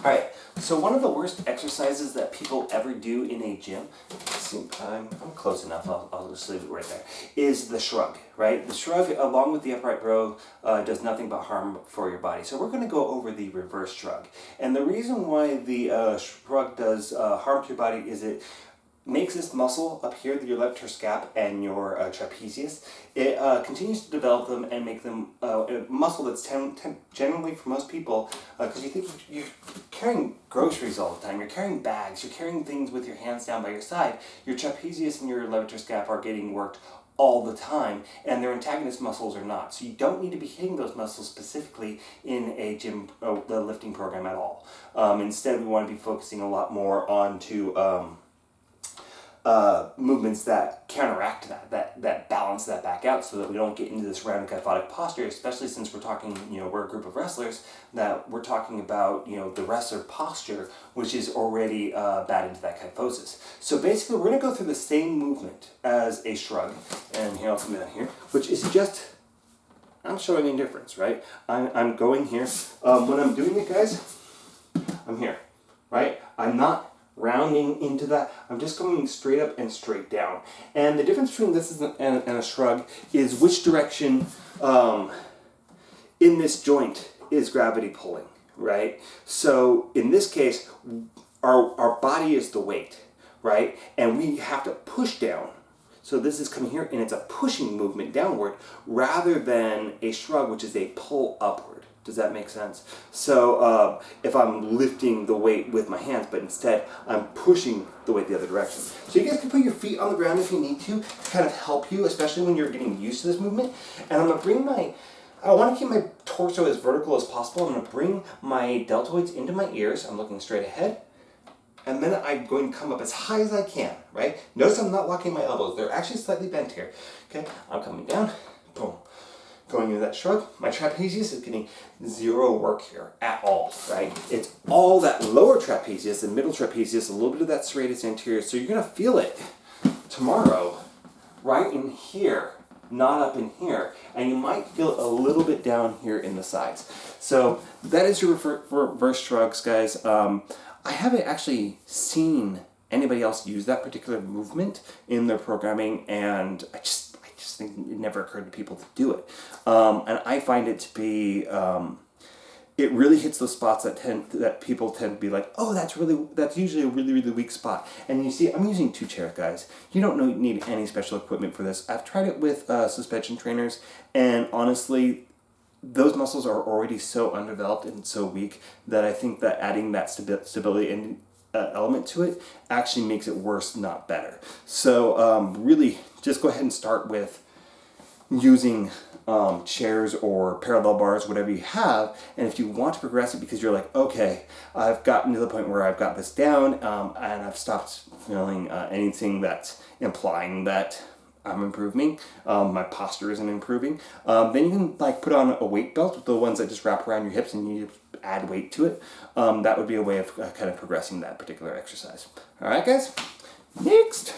Alright, so one of the worst exercises that people ever do in a gym, I'm close enough, I'll just leave it right there, is the shrug, right? The shrug, along with the upright row, does nothing but harm for your body. So we're going to go over the reverse shrug. And the reason why the shrug does harm to your body is it makes this muscle up here, your left scap and your trapezius, it continues to develop them and make them a muscle that's generally for most people, because you think you're carrying groceries all the time, you're carrying bags, you're carrying things with your hands down by your side, your trapezius and your levator scap are getting worked all the time, and their antagonist muscles are not. So you don't need to be hitting those muscles specifically in a gym the lifting program at all. Instead, we want to be focusing a lot more onto movements that counteract that balance that back out, so that we don't get into this round kyphotic posture, especially since we're talking, we're a group of wrestlers, that we're talking about, the wrestler posture, which is already bad into that kyphosis. So basically, we're going to go through the same movement as a shrug, and here, I'll come down here, which is just, I'm showing a difference, right? I'm going here. When I'm doing it, guys, I'm here, right? I'm not rounding into that. I'm just going straight up and straight down. And the difference between this and a shrug is which direction in this joint is gravity pulling, right? So in this case, our body is the weight, right? And we have to push down. So this is coming here, and it's a pushing movement downward rather than a shrug, which is a pull upward. Does that make sense? So if I'm lifting the weight with my hands, but instead I'm pushing the weight the other direction. So you guys can put your feet on the ground if you need to kind of help you, especially when you're getting used to this movement. And I'm going to bring I want to keep my torso as vertical as possible. I'm going to bring my deltoids into my ears. I'm looking straight ahead. And then I'm going to come up as high as I can, right? Notice I'm not locking my elbows. They're actually slightly bent here. Okay, I'm coming down. Boom. Going into that shrug, my trapezius is getting zero work here at all, right? It's all that lower trapezius and middle trapezius, a little bit of that serratus anterior. So you're going to feel it tomorrow right in here, not up in here. And you might feel it a little bit down here in the sides. So that is your reverse shrugs, guys. I haven't actually seen anybody else use that particular movement in their programming, and I just think it never occurred to people to do it. And I find it to be, it really hits those spots that people tend to be like, oh, that's usually a really, really weak spot. And you see, I'm using 2 chairs, guys. You don't need any special equipment for this. I've tried it with suspension trainers, and honestly, those muscles are already so undeveloped and so weak that I think that adding that stability and element to it actually makes it worse, not better. So really, just go ahead and start with using chairs or parallel bars, whatever you have. And if you want to progress it because you're like, okay, I've gotten to the point where I've got this down and I've stopped feeling anything that's implying that I'm improving, my posture isn't improving, then you can put on a weight belt, the ones that just wrap around your hips and you add weight to it. That would be a way of kind of progressing that particular exercise. All right, guys, next.